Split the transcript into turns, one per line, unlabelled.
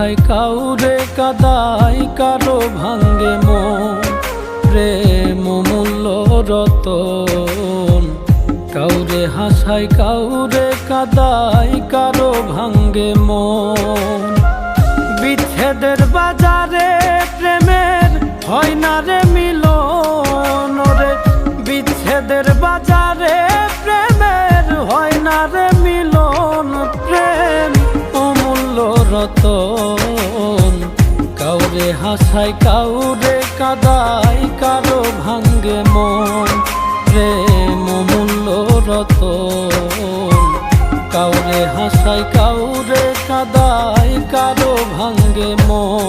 হাসায় কাউরে কাদায় কারো ভাঙ্গে মন। প্রেম মূল্য রতন, কাউরে হাসায় কাউরে কাদায় কারো ভাঙ্গে মন। বিচ্ছেদের বাজারে প্রেমের হয় না রে মিলন রে, বিচ্ছেদের বাজারে প্রেমের হয় না রে মিলন। প্রেম অমূল্য রতন, কাউরে হাসায় কাউরে কাদায় কারো ভাঙ্গে মন। প্রেম অমূল্য রতন, কাউরে হাসায় কাউরে কাদায় কারো ভাঙ্গে মন।